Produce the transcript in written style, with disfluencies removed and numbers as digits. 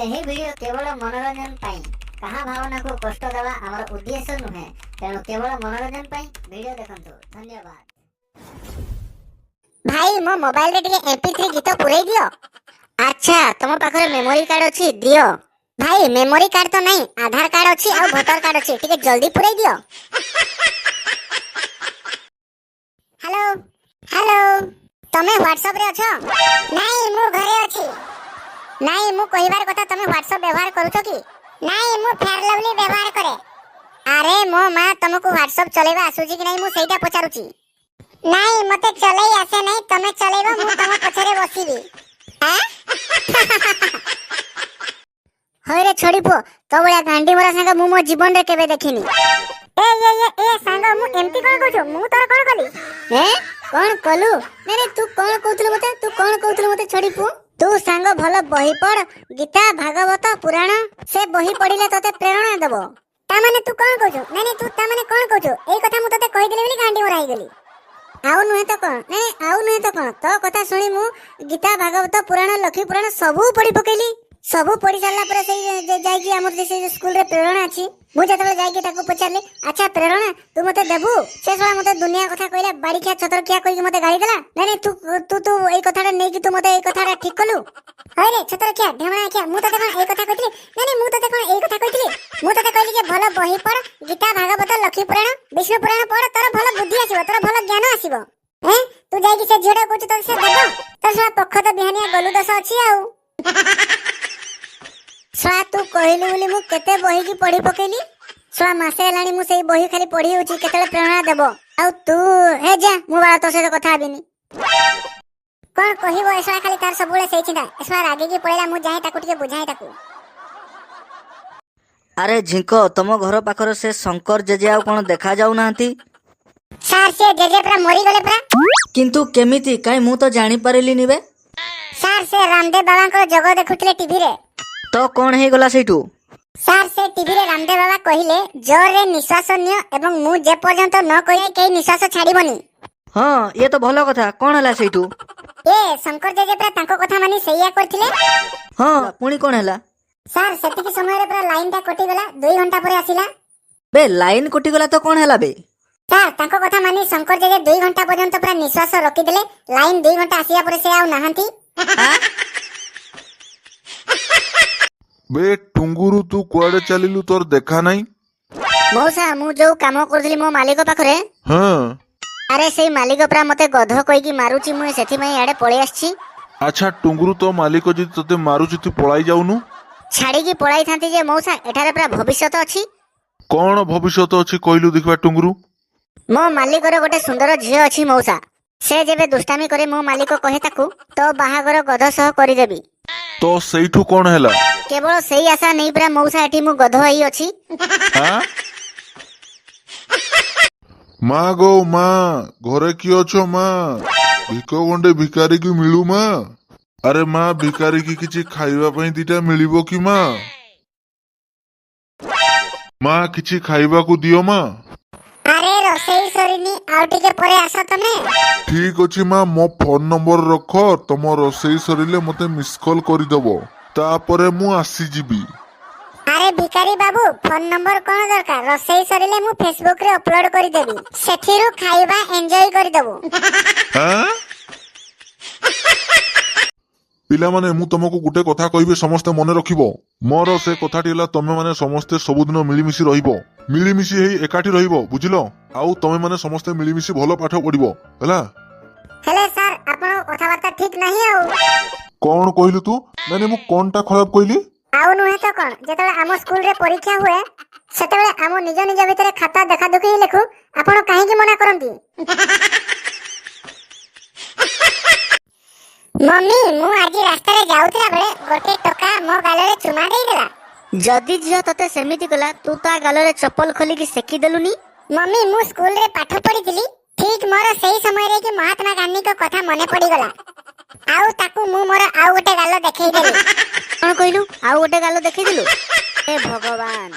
ଏହି ଭିଡିଓ କେବଳ ମନୋରଞ୍ଜନ ପାଇଁ କାହା ଭାବନାକୁ କଷ୍ଟ ଦେବା ଆମର ଉଦ୍ଦେଶ୍ୟ ନୁହେଁ। ତେଣୁ କେବଳ ମନୋରଞ୍ଜନ ପାଇଁ ଭିଡିଓ ଦେଖନ୍ତୁ। ଧନ୍ୟବାଦ। ଭାଇ ମୋ ମୋବାଇଲ ରେ ଟିକେ MP3 ଗୀତ ପୁରେଇ ଦିଅ। ଆଚ୍ଛା ତମ ପାଖରେ মেমোরি কার্ড ଅଛି ଦିଅ। ଭାଇ মেমোরি কার্ড ତ ନାହିଁ, ଆଧାର କାର୍ଡ ଅଛି ଆଉ ଭୋଟର କାର୍ଡ ଅଛି, ଟିକେ ଜଲ୍ଦି ପୁରେଇ ଦିଅ। ହ୍ୟାଲୋ ହ୍ୟାଲୋ, ତମେ WhatsApp ରେ ଅଛ? ନାଇଁ ମୁଁ ଘରେ ଅଛି। ନାଇଁ ମୁଁ କହିବାର କଥା, ତମେ WhatsApp ବ୍ୟବହାର କରୁଛ କି? ନାଇଁ ମୁଁ ଫେୟାର ଲଭଲି ବ୍ୟବହାର କରେ। ଆରେ ମୋ ମା ତମକୁ WhatsApp ଚଲେଇବା ଆସୁଛି କି ନାହିଁ ମୁଁ ସେଇଟା ପଚାରୁଛି। ନାଇଁ ମତେ ଚଲେଇ ଆସେ ନାହିଁ, ତମେ ଚଲେଇବ ମୁଁ ତମ ପଛରେ ବସିବି। ହଇରେ ଛୋଡ଼ି ପୁଅ, ତୋ ଭଳିଆ ଗାଣ୍ଡି ମରା ସାଙ୍ଗ ମୁଁ ମୋ ଜୀବନରେ କେବେ ଦେଖିନି। ଏ ସାଙ୍ଗ ମୁଁ ଏମିତି କଣ କହୁଛୁ? ମୁଁ ତୋର କଣ କଲି? କଣ କଲୁ? ନାଇଁ ତୁ କଣ କହୁଥିଲୁ ମତେ ଛୋଡ଼ି ପୁଅ? ତୁ ସାଙ୍ଗ ଭଲ ବହି ପଢ, ଗୀତା ଭାଗବତ ପୁରାଣ, ସେ ବହି ପଢିଲେ ତତେ ପ୍ରେରଣା ଦେବ। ତାମାନେ ତୁ କଣ କହୁଛୁ? ନାଇଁ ତୁ ତାମାନେ କଣ କହୁଛୁ? ଏଇ କଥା ମୁଁ ତତେ କହିଦେଲି ବୋଲି ଗାଣ୍ଡି ମରା ହେଇଗଲି। ଆଉ ନୁହେଁ ତ କଣ? ତୋ କଥା ଶୁଣି ମୁଁ ଗୀତା ଭାଗବତ ପୁରାଣ ଲକ୍ଷ୍ମୀ ପୁରାଣ ସବୁ ପଢି ପକେଇଲି। ସବୁ ପଢି ସାରିଲା ପରେ ସେଇ ଯାଇକି ଆମର ସେଇ ସ୍କୁଲ ରେ ପ୍ରେରଣା ଅଛି, ମୁଁ ଯେତେବେଳେ ଯାଇକି ତାକୁ ପଚାରିଲି ଆଚ୍ଛା ପ୍ରେରଣା ତୁ ମତେ ଦେବୁ, ସେ ଶଳା ମତେ ଦୁନିଆ କଥା କହିଲା, ବାଡ଼ିଖିଆ ଛତରଖିଆ କହିକି ମତେ ଗାଳି ଦେଲା। ନାଇଁ ତୁ ଏଇ କଥାଟା ନେଇକି ତୁ ମତେ ଏଇ କଥାଟା ଠିକ କଲୁ। ହଇରେ ଛତରଖିଆ ଢେମଣାଖିଆ, ମୁଁ ତତେ କଣ ଏଇ କଥା କହିଥିଲି? ନାଇଁ ମୁଁ ତତେ କଣ ଏଇ କଥା କହିଥିଲି? ମୁଁ ତତେ କହିଲି ଯେ ଭଲ ବହି ପଢ, ଗୀତା ଭାଗବତ ଲକ୍ଷ୍ମୀ ପୁରାଣ ବିଷ୍ଣୁ ପୁରାଣ ପଢ, ତୋର ଭଲ ବୁଦ୍ଧି ଆସିବ, ତୋର ଭଲ ଜ୍ଞାନ ଆସିବ। ତୁ ଯାଇକି ସେ ଝିଅଟା କହୁଛୁ ତୋର ସେ ଦେବ? ତୋର ଶଳା ପଖତ ବିହାନିଆ ଗଲୁ ଦୋଷ ଅଛି ଆଉ। ଶଳା ତୁ କହିଲୁ ବୋଲି ମୁଁ କେତେ ବହିକି ପଢି ପକେଇଲି। ଶଳା ମାସେ ହେଲାଣି ମୁଁ ସେଇ ବହି ଖାଲି ପଢି ହଉଛି, କେତେବେଳେ ପ୍ରେରଣା ଦେବ। ଆଉ ତୁ ଯା, ମୁଁ ବାଳ ତୋ ସହିତ କଥା ହେବିନି। କଣ କହିବ ଏ ଶଳା, ଖାଲି ତାର ସବୁବେଳେ ସେଇ ଚିନ୍ତା। ଏ ଶଳା ରାଗିକି ପଳେଇଲା, ମୁଁ ଯାଏ ତାକୁ ଟିକେ ବୁଝାଏ ତାକୁ। ଆରେ ଝିଙ୍କ, ତମ ଘର ପାଖରେ ସେ ଶଙ୍କର ଜେଜେ ଆଉ କଣ ଦେଖା ଯାଉନାହାନ୍ତି? ସାର୍ ସେ ଜେଜେ ପୁରା ମରିଗଲେ ପୁରା। କିନ୍ତୁ କେମିତି, କାଇଁ ମୁଁ ତ ଜାଣିପାରିଲିନି ବେ। ସାର୍ ସେ ରାମଦେବ ବାବାଙ୍କର ଯୋଗ ଦେଖୁଥିଲେ ଟିଭିରେ। ତ କଣ ହେଇଗଲା ସେଇଠୁ? ସାର୍ ସେ ଟିଭିରେ ରାମଦେବ ବାବା କହିଲେ ଜୋରରେ ନିଶ୍ୱାସ ନିଅ ଏବଂ ମୁଁ ଯେ ପର୍ଯ୍ୟନ୍ତ ନ କହିବି କେହି ନିଶ୍ୱାସ ଛାଡ଼ିବନି। ହଁ ଇଏ ତ ଭଲ କଥା, କଣ ହେଲା ସେଇଠୁ? ଶଙ୍କର ଜେଜେ ପୁରା ତାଙ୍କ କଥା ମାନି ସେଇଆ କରିଥିଲେ। ହଁ ପୁଣି କଣ ହେଲା? ସାର୍ ସେତିକି ସମୟରେ ପୁରା ଲାଇନଟା କଟିଗଲା, 2 ଘଣ୍ଟା ପରେ ଆସିଲା। ବେ ଲାଇନ କଟିଗଲା ତ କଣ ହେଲା ବେ? ସାର୍ ତାଙ୍କ କଥା ମାନି ଶଙ୍କର ଜେଜେ 2 ଘଣ୍ଟା ପର୍ଯ୍ୟନ୍ତ ପୁରା ନିଶ୍ୱାସ ରଖିଥିଲେ। ଲାଇନ 2 ଘଣ୍ଟା ଆସିବା ପରେ ସେ ଆଉ ନାହାନ୍ତି। ବେ ଟୁଙ୍ଗୁରୁ, ତୁ କୁଆଡେ ଚାଲିଲୁ? ତୋର ଦେଖା ନାହିଁ। ମଉସା ମୁଁ ଯୋଉ କାମ କରୁଥିଲି ମୋ ମାଲିକ ପାଖରେ, ଆରେ ସେଇ ମାଲିକ ପୁରା ମତେ ଗଧ କହିକି ମାରୁଛି, ମୁଁ ସେଥିପାଇଁ ଆଡେ ପଳେଇ ଆସିଛି। ଆଚ୍ଛା ଟୁଙ୍ଗୁରୁ, ତୋ ମାଲିକ ଯଦି ତତେ ମାରୁଛି ତୁ ପଳାଇ ଯାଉନୁ। ଛାଡିକି ପଳାଇଥାନ୍ତି ଯେ ମଉସା, ଏଠାରେ ପୁରା ଭବିଷ୍ୟତ ଅଛି। କଣ ଭବିଷ୍ୟତ ଅଛି କହିଲୁ ଦେଖିବା ଟୁଙ୍ଗୁରୁ? ମୋ ମାଲିକର ଗୋଟେ ସୁନ୍ଦର ଝିଅ ଅଛି ମଉସା। ସେ ଯେବେ ଦୁଷ୍ଟାମି କରେ ମୋ ମାଲିକ କହେ ତାକୁ ତୋ ବାହାଘର ଗଧ ସହ କରିଦେବି। ତ ସେଇଠୁ କଣ ହେଲା? କେବଳ ସେଇ ଆଶା ନେଇ ପୁରା ମଉସା ଏଠି ମୁଁ ଗଧ ହେଇ ଅଛି। ମା ଗୋ ମା, ଘରେ କିଏ ଅଛ ମା? ଭିକ ଗଣ୍ଡେ ଭିକାରୀ କି ମିଳୁ ମା? ଆରେ ମା, ଭିକାରୀ କି କିଛି ଖାଇବା ପାଇଁ 2ଟା ମିଳିବ କି ମା? ମା କିଛି ଖାଇବାକୁ ଦିଅ ମା। ଆରେ ରୋଷେଇ ସରିନି, ଆଉ ଟିକେ ପରେ ଆସ ତମେ। ଠିକ ଅଛି ମା, ମୋ ଫୋନ ନମ୍ବର ରଖ, ତମ ରୋଷେଇ ସରିଲେ ମତେ ମିସ୍ କଲ୍ କରିଦବ, ତାପରେ ମୁଁ ଆସିଯିବି। ଆରେ ଭିକାରୀ ବାବୁ, ଫୋନ ନମ୍ବର କଣ ଦରକାର? ରୋଷେଇ ସରିଲେ ମୁଁ ଫେସବୁକ ରେ ଅପଲୋଡ କରିଦେବି, ସେଥିରୁ ଖାଇବା ଏଞ୍ଜୟ କରିଦବୁ। ପିଲାମାନେ, ମୁଁ ତମକୁ ଗୋଟେ କଥା କହିବି, ସମସ୍ତେ ମନେ ରଖିବ। ମୋର ସେ କଥାଟି ହେଲା, ତମେ ମାନେ ସମସ୍ତେ ସବୁଦିନ ମିଳିମିଶି ରହିବ, ମିଳିମିଶି ହେଇ ଏକାଠି ରହିବ, ବୁଝିଲ? ଆଉ ତମେ ମାନେ ସମସ୍ତେ ମିଳିମିଶି ଭଲ ପାଠ ପଢିବ, ହେଲା? ହେଲେ ସାର୍ ଆପଣଙ୍କ କଥାବାର୍ତ୍ତା ଠିକ ନାହିଁ ଆଉ। କଣ କହିଲୁ ତୁ? ମାନେ ମୁଁ କଣଟା ଖରାପ କହିଲି? ଆଉ ନୁହେଁ ତ କଣ, ଯେତେବେଳେ ଆମ ସ୍କୁଲରେ ପରୀକ୍ଷା ହୁଏ ସେତେବେଳେ ଆମ ନିଜ ଭିତରେ ଖାତା ଦେଖା ଦେଖି ଲେଖୁ, ଆପଣ କାହିଁକି ମନା କରନ୍ତି? ମମି, ମୁଁ ଆଜି ରାସ୍ତାରେ ଯାଉଥିଲା ବେଳେ ଗୋଟେ ଟୋକା ମୋ ଗାଲରେ ଚୁମା ଦେଇଦେଲା। ଯଦି ଝିଅ ତତେ ସେମିତି କଲା, ତୁ ତା ଗାଲରେ ଚପଲ ଖୋଲିକି ସେକି ଦେଲୁନି। ମମି, ମୁଁ ସ୍କୁଲରେ ପାଠ ପଢିଥିଲି, ଠିକ ମୋର ସେଇ ସମୟରେ କି ମହାତ୍ମା ଗାନ୍ଧୀଙ୍କ କଥା ମନେ ପଡିଗଲା, ଆଉ ତାକୁ ମୁଁ ମୋର ଆଉ ଗୋଟେ ଗାଲ ଦେଖେଇଦେଲି। କଣ କହିଲୁ? ଆଉ ଗୋଟେ ଗାଲ ଦେଖେଇଦେଲୁ? ହେ ଭଗବାନ।